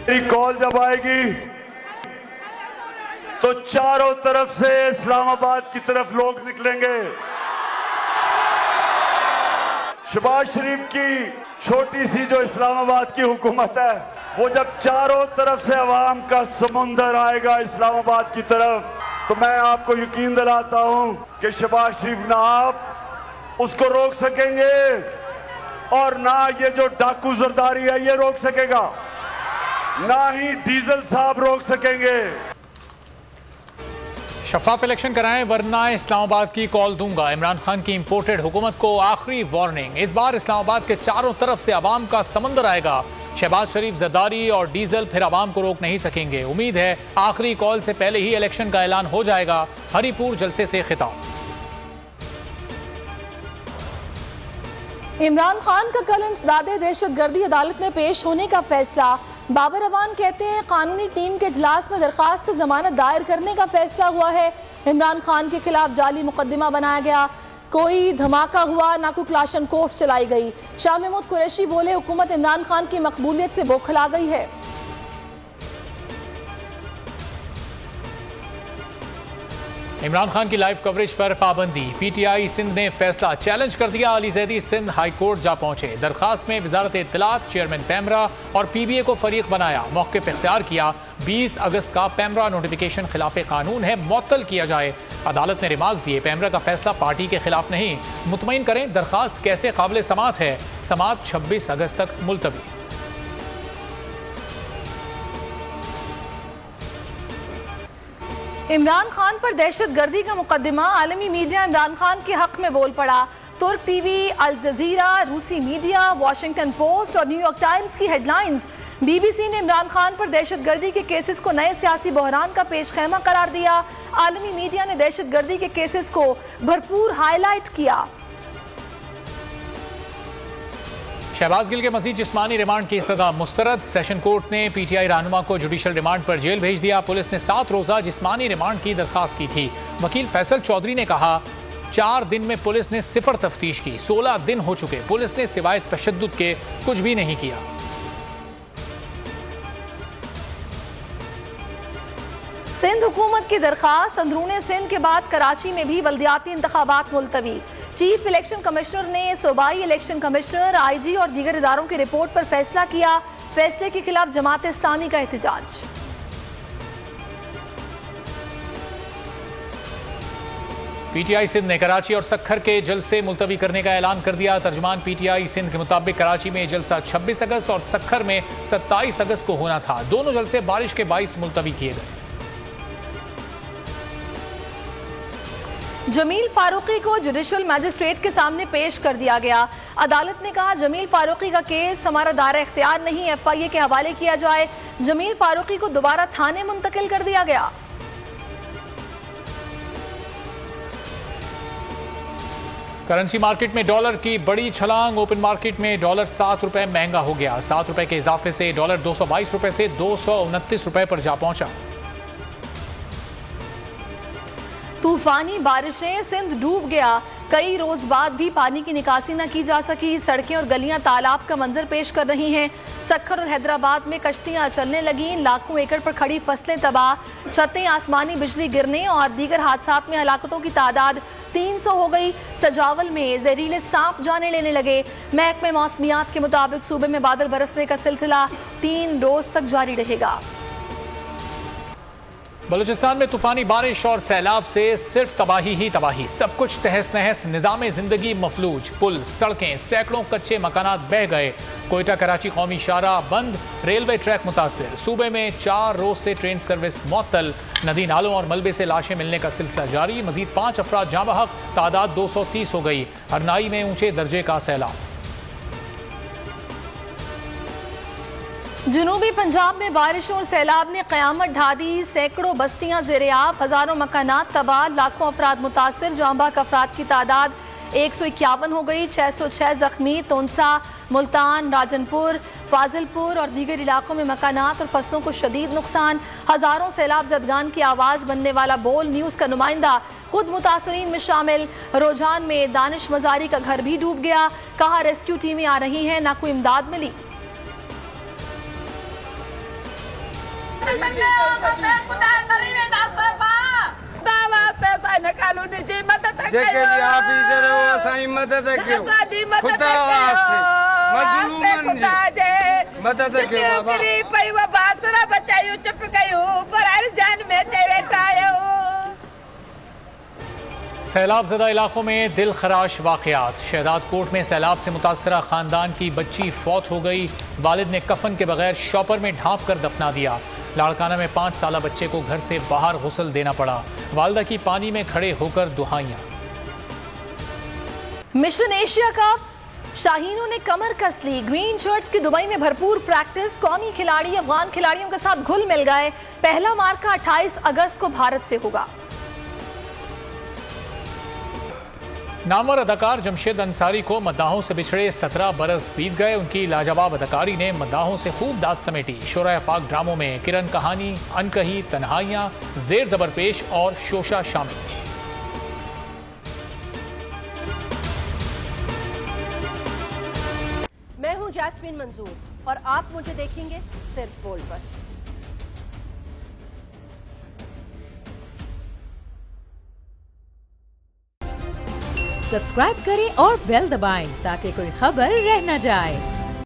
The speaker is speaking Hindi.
मेरी कॉल जब आएगी तो चारों तरफ से इस्लामाबाद की तरफ लोग निकलेंगे। शहबाज शरीफ की छोटी सी जो इस्लामाबाद की हुकूमत है, वो जब चारों तरफ से अवाम का समुंदर आएगा इस्लामाबाद की तरफ, तो मैं आपको यकीन दिलाता हूं कि शहबाज शरीफ ना आप उसको रोक सकेंगे और ना ये जो डाकू जरदारी है ये रोक सकेगा, ना ही डीजल साहब रोक सकेंगे। शफाफ इलेक्शन कराएं वरना इस्लामाबाद की कॉल दूंगा। इमरान खान की इंपोर्टेड हुकूमत को आखिरी वार्निंग। इस बार इस्लामाबाद के चारों तरफ से अवाम का समंदर आएगा। शहबाज शरीफ, जरदारी और डीजल फिर अवाम को रोक नहीं सकेंगे। उम्मीद है आखिरी कॉल से पहले ही इलेक्शन का ऐलान हो जाएगा। हरिपुर जलसे से खिताब। इमरान खान का कल इंसदादे दहशतगर्दी अदालत में पेश होने का फैसला। बाबर अवान कहते हैं कानूनी टीम के इजलास में दरखास्त जमानत दायर करने का फैसला हुआ है। इमरान खान के खिलाफ जाली मुकदमा बनाया गया, कोई धमाका हुआ ना कोई क्लाशनकोफ चलाई गई। शाह महमूद कुरैशी बोले हुकूमत इमरान खान की मकबूलियत से बौखला गई है। इमरान खान की लाइव कवरेज पर पाबंदी। पीटीआई सिंध ने फैसला चैलेंज कर दिया। अली जैदी सिंध हाई कोर्ट जा पहुंचे। दरखास्त में वजारत इत्तलात, चेयरमैन पैमरा और पीबीए को फरीक बनाया। मौके पर इख्तियार किया 20 अगस्त का पैमरा नोटिफिकेशन खिलाफ कानून है, मुअत्तल किया जाए। अदालत ने रिमार्क्स दिए, पैमरा का फैसला पार्टी के खिलाफ नहीं। मुतमईन करें दरखास्त कैसे काबिल समात है। समात 26 अगस्त तक मुलतवी। इमरान खान पर दहशतगर्दी का मुकदमा। आलमी मीडिया इमरान खान के हक में बोल पड़ा। तुर्क टीवी, अल जजीरा, रूसी मीडिया, वॉशिंगटन पोस्ट और न्यूयॉर्क टाइम्स की हेडलाइंस। बीबीसी ने इमरान खान पर दहशतगर्दी के केसेस को नए सियासी बहरान का पेशखैमा करार दिया। आलमी मीडिया ने दहशतगर्दी के केसेस को भरपूर हाईलाइट किया। शहबाज गिल के मजीद जिस्मानी रिमांड की इस्तदा मुस्तरद। सेशन कोर्ट ने पीटीआई रहनुमा को जुडिशल रिमांड पर जेल भेज दिया। पुलिस ने 7 रोजा जिस्मानी रिमांड की दरखास्त की थी। वकील फैसल चौधरी ने कहा 4 दिन में पुलिस ने सिफर तफ्तीश की। 16 दिन हो चुके, पुलिस ने सिवाय तशद्दुद के कुछ भी नहीं किया। सिंध हुकूमत की दरखास्त। अंदरूने सिंध के बाद कराची में भी बल्दियाती इंतखाबात मुलतवी। चीफ इलेक्शन कमिश्नर ने सूबाई इलेक्शन कमिश्नर, आईजी और दीगर इदारों की रिपोर्ट पर फैसला किया। फैसले के खिलाफ जमात इस्लामी का एहतजाज। पीटीआई सिंध ने कराची और सक्खर के जलसे मुलतवी करने का ऐलान कर दिया। तर्जुमान पीटीआई सिंध के मुताबिक कराची में जलसा 26 अगस्त और सक्खर में 27 अगस्त को होना था। दोनों जलसे बारिश के बाइस मुलतवी किए गए। जमील फारूकी को जुडिशल मैजिस्ट्रेट के सामने पेश कर दिया गया। अदालत ने कहा जमील फारूकी का केस हमारा दायरा इख्तियार नहीं, एफआईए के हवाले किया जाए। जमील फारूकी को दोबारा थाने मुंतकिल कर दिया गया। करेंसी मार्केट में डॉलर की बड़ी छलांग। ओपन मार्केट में डॉलर 7 रुपए महंगा हो गया। 7 रुपए के इजाफे से डॉलर 222 रुपए से 229 रुपए पर जा पहुंचा। तूफानी बारिशें, सिंध डूब गया। कई रोज बाद भी पानी की निकासी न की जा सकी। सड़कें और गलियां तालाब का मंजर पेश कर रही हैं। सक्खर और हैदराबाद में कश्तियां चलने लगी। लाखों एकड़ पर खड़ी फसलें तबाह। छतें, आसमानी बिजली गिरने और दीगर हादसात में हलाकतों की तादाद 300 हो गई। सजावल में जहरीले सांप जाने लेने लगे। महकमे मौसमियात के मुताबिक सूबे में बादल बरसने का सिलसिला 3 रोज तक जारी रहेगा। बलूचिस्तान में तूफानी बारिश और सैलाब से सिर्फ तबाही ही तबाही। सब कुछ तहस नहस, निजामे जिंदगी मफलूज। पुल, सड़कें, सैकड़ों कच्चे मकानात बह गए। कोयटा कराची कौमी शाहराह बंद, रेलवे ट्रैक मुतासिर। सूबे में 4 रोज से ट्रेन सर्विस मुअत्तल। नदी नालों और मलबे से लाशें मिलने का सिलसिला जारी। मजीद 5 अफराद जाँ बहक, तादाद 230 हो गई। हरनाई में ऊंचे दर्जे का सैलाब। जनूबी पंजाब में बारिशों और सैलाब ने कयामत ढा दी। सैकड़ों बस्तियां ज़ेर-ए-आब, हजारों मकानात तबाह, लाखों अफराद मुतासिर। जांबाक अफराद की तादाद 151 हो गई। 606 जख्मी। तोनसा, मुल्तान, राजनपुर, फाजिलपुर और दीगर इलाकों में मकानात और फसलों को शदीद नुकसान। हजारों सैलाब जदगान की आवाज़ बनने वाला बोल न्यूज़ का नुमाइंदा खुद मुतासरीन में शामिल। रोजान में दानिश मजारी का घर भी डूब गया। कहा रेस्क्यू टीमें आ रही हैं, ना कोई इमदाद मिली। जेके जी ऑफिसर हो असाई मदद कयो खुदा वास्ते मजलूमन जी मदद कयो बाबा पई वो बासरा बचायो चुप कयो पर हर जान में ते बैठायो। सैलाब ज़दा इलाकों में दिल खराश वाक़यात। शहदाद कोट में सैलाब से मुतासरा खानदान की बच्ची फौत हो गई। वालिद ने कफन के बगैर शॉपर में ढांप कर दफना दिया। लाड़काना में 5 साला बच्चे को घर से बाहर गुस्ल देना पड़ा। वालिदा की पानी में खड़े होकर दुहाइयां। मिशन एशिया कप, शाहीनों ने कमर कस ली। ग्रीन शर्ट्स की दुबई में भरपूर प्रैक्टिस। कौमी खिलाड़ी अफगान खिलाड़ियों के साथ घुल मिल गए। पहला मार्का 28 अगस्त को भारत से होगा। नामवर अदाकार जमशेद अंसारी को मद्दाहों से बिछड़े 17 बरस बीत गए। उनकी लाजवाब अदाकारी ने मद्दाहों से खूब दाद समेटी। शोरा आफाक ड्रामों में किरण कहानी, अनकही, तन्हाइयां, जेर जबर पेश और शोशा शामिल। मैं हूं जैस्मीन मंजूर और आप मुझे देखेंगे सिर्फ बोल पर। सब्सक्राइब करें और बेल दबाएं ताकि कोई खबर रह न जाए।